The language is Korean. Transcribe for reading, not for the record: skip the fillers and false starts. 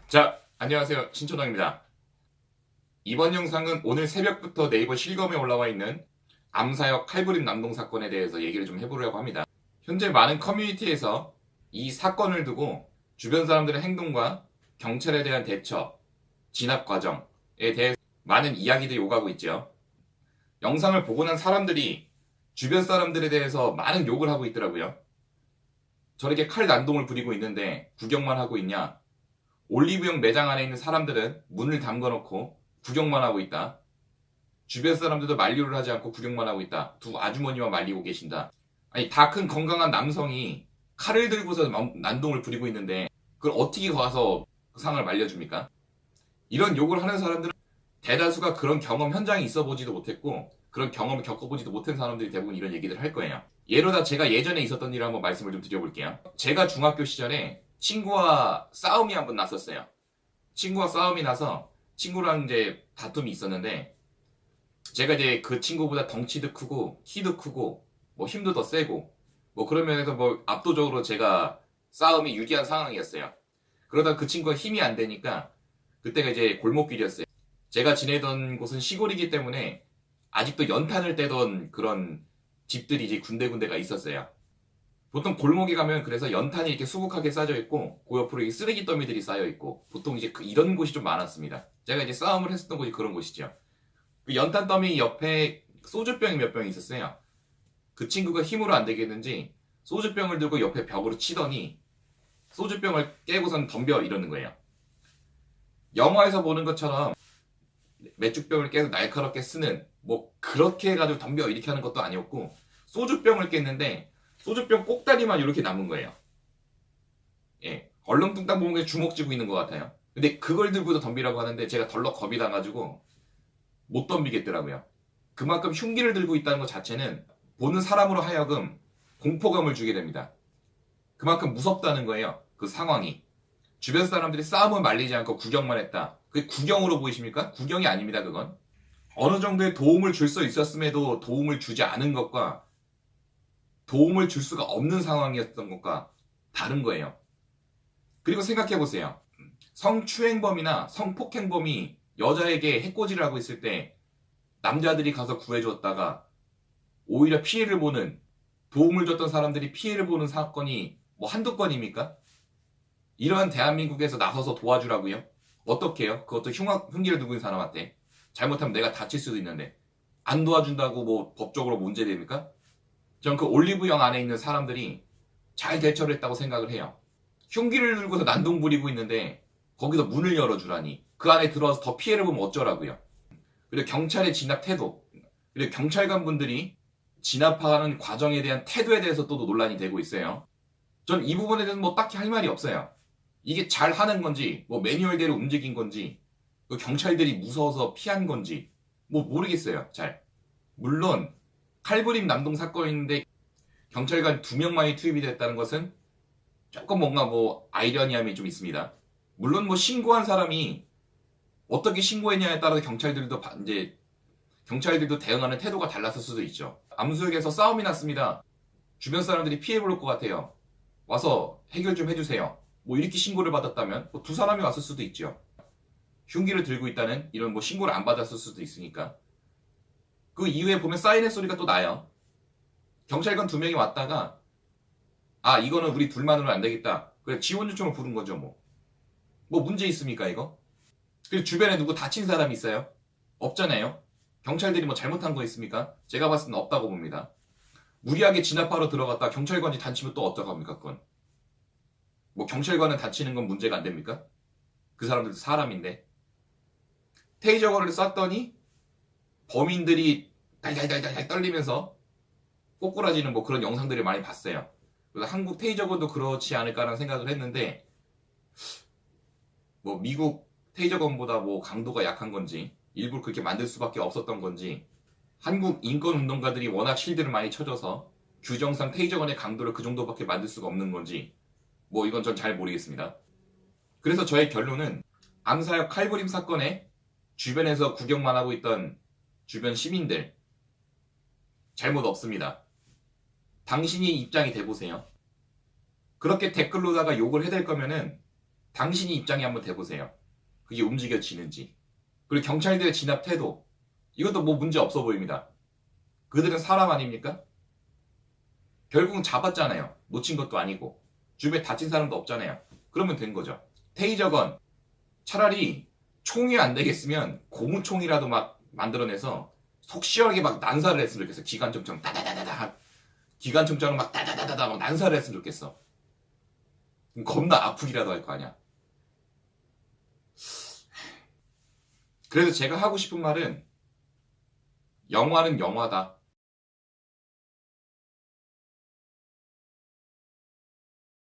자, 안녕하세요. 신초동입니다. 이번 영상은 오늘 새벽부터 네이버 실검에 올라와 있는 암사역 칼부림 남동 사건에 대해서 얘기를 좀 해보려고 합니다. 현재 많은 커뮤니티에서 이 사건을 두고 주변 사람들의 행동과 경찰에 대한 대처, 진압 과정에 대해 많은 이야기들이 오가고 있죠. 영상을 보고 난 사람들이 주변 사람들에 대해서 많은 욕을 하고 있더라고요. 저렇게 칼 난동을 부리고 있는데 구경만 하고 있냐? 올리브영 매장 안에 있는 사람들은 문을 잠궈놓고 구경만 하고 있다. 주변 사람들도 만류를 하지 않고 구경만 하고 있다. 두 아주머니만 말리고 계신다. 아니, 다 큰 건강한 남성이 칼을 들고서 난동을 부리고 있는데 그걸 어떻게 가서 그 상을 말려줍니까? 이런 욕을 하는 사람들은 대다수가 그런 경험 현장에 있어 보지도 못했고 그런 경험을 겪어보지도 못한 사람들이 대부분 이런 얘기를 할 거예요. 예로다 제가 예전에 있었던 일을 한번 말씀을 좀 드려볼게요. 제가 중학교 시절에 친구와 싸움이 한번 났었어요. 친구와 싸움이 나서 친구랑 이제 다툼이 있었는데 제가 이제 그 친구보다 덩치도 크고 키도 크고 뭐 힘도 더 세고 뭐 그런 면에서 뭐 압도적으로 제가 싸움이 유리한 상황이었어요. 그러다 그 친구가 힘이 안 되니까 그때가 이제 골목길이었어요. 제가 지내던 곳은 시골이기 때문에 아직도 연탄을 떼던 그런 집들이 이제 군데군데가 있었어요. 보통 골목에 가면 그래서 연탄이 이렇게 수북하게 쌓여 있고 그 옆으로 이 쓰레기 더미들이 쌓여 있고 보통 이제 이런 곳이 좀 많았습니다. 제가 이제 싸움을 했었던 곳이 그런 곳이죠. 그 연탄 더미 옆에 소주병이 몇 병이 있었어요. 그 친구가 힘으로 안 되겠는지 소주병을 들고 옆에 벽으로 치더니 소주병을 깨고선 덤벼 이러는 거예요. 영화에서 보는 것처럼 맥주병을 깨서 날카롭게 쓰는 뭐 그렇게 해가지고 덤벼 이렇게 하는 것도 아니었고 소주병을 깼는데 소주병 꼭다리만 이렇게 남은 거예요. 예, 얼렁뚱땅 보면 주먹 쥐고 있는 것 같아요. 근데 그걸 들고도 덤비라고 하는데 제가 덜렁 겁이 나가지고 못 덤비겠더라고요. 그만큼 흉기를 들고 있다는 것 자체는 보는 사람으로 하여금 공포감을 주게 됩니다. 그만큼 무섭다는 거예요. 그 상황이. 주변 사람들이 싸움을 말리지 않고 구경만 했다. 그게 구경으로 보이십니까? 구경이 아닙니다, 그건. 어느 정도의 도움을 줄 수 있었음에도 도움을 주지 않은 것과 도움을 줄 수가 없는 상황이었던 것과 다른 거예요. 그리고 생각해 보세요. 성추행범이나 성폭행범이 여자에게 해코지를 하고 있을 때 남자들이 가서 구해줬다가 오히려 피해를 보는, 도움을 줬던 사람들이 피해를 보는 사건이 뭐 한두 건입니까? 이러한 대한민국에서 나서서 도와주라고요? 어떻게 해요? 그것도 흉기를 두고 있는 사람한테. 잘못하면 내가 다칠 수도 있는데 안 도와준다고 뭐 법적으로 문제됩니까? 전 그 올리브영 안에 있는 사람들이 잘 대처를 했다고 생각을 해요. 흉기를 들고서 난동 부리고 있는데 거기서 문을 열어주라니 그 안에 들어와서 더 피해를 보면 어쩌라고요. 그리고 경찰의 진압 태도, 그리고 경찰관 분들이 진압하는 과정에 대한 태도에 대해서 또 논란이 되고 있어요. 전 이 부분에 대해서 뭐 딱히 할 말이 없어요. 이게 잘 하는 건지 뭐 매뉴얼대로 움직인 건지 그 경찰들이 무서워서 피한 건지 뭐 모르겠어요. 잘. 물론 칼부림 남동 사건인데 경찰관 2명만이 투입이 됐다는 것은 조금 뭔가 뭐 아이러니함이 좀 있습니다. 물론 뭐 신고한 사람이 어떻게 신고했냐에 따라서 경찰들도 대응하는 태도가 달랐을 수도 있죠. 암수역에서 싸움이 났습니다. 주변 사람들이 피해 볼 것 같아요. 와서 해결 좀 해주세요. 뭐 이렇게 신고를 받았다면 뭐 두 사람이 왔을 수도 있죠. 흉기를 들고 있다는 이런 뭐 신고를 안 받았을 수도 있으니까. 그 이후에 보면 사이렌 소리가 또 나요. 경찰관 2명이 왔다가 아 이거는 우리 둘만으로는 안 되겠다. 그래 지원 요청을 부른 거죠 뭐. 뭐 문제 있습니까 이거? 그리고 주변에 누구 다친 사람이 있어요? 없잖아요. 경찰들이 뭐 잘못한 거 있습니까? 제가 봤을 땐 없다고 봅니다. 무리하게 진압하러 들어갔다 경찰관이 다치면 또 어떡합니까 그건? 뭐 경찰관은 다치는 건 문제가 안 됩니까? 그 사람들도 사람인데. 테이저건을 쐈더니 범인들이 달달달달 떨리면서 꼬꾸라지는 뭐 그런 영상들을 많이 봤어요. 그래서 한국 테이저건도 그렇지 않을까라는 생각을 했는데 뭐 미국 테이저건보다 뭐 강도가 약한 건지 일부러 그렇게 만들 수밖에 없었던 건지 한국 인권운동가들이 워낙 실드를 많이 쳐줘서 규정상 테이저건의 강도를 그 정도밖에 만들 수가 없는 건지 뭐 이건 전 잘 모르겠습니다. 그래서 저의 결론은 암사역 칼부림 사건에 주변에서 구경만 하고 있던 주변 시민들 잘못 없습니다. 당신이 입장이 돼보세요. 그렇게 댓글로다가 욕을 해댈 거면은 당신이 입장에 한번 대보세요. 그게 움직여지는지. 그리고 경찰들의 진압 태도. 이것도 뭐 문제 없어 보입니다. 그들은 사람 아닙니까? 결국은 잡았잖아요. 놓친 것도 아니고. 주변에 다친 사람도 없잖아요. 그러면 된 거죠. 테이저건 차라리 총이 안 되겠으면 고무총이라도 막 만들어내서 속 시원하게 막 난사를 했으면 좋겠어. 기관총처럼 따다다다다. 기관총처럼 막 따다다다다 막 난사를 했으면 좋겠어. 그럼 겁나 아프기라도 할 거 아니야. 그래서 제가 하고 싶은 말은 영화는 영화다.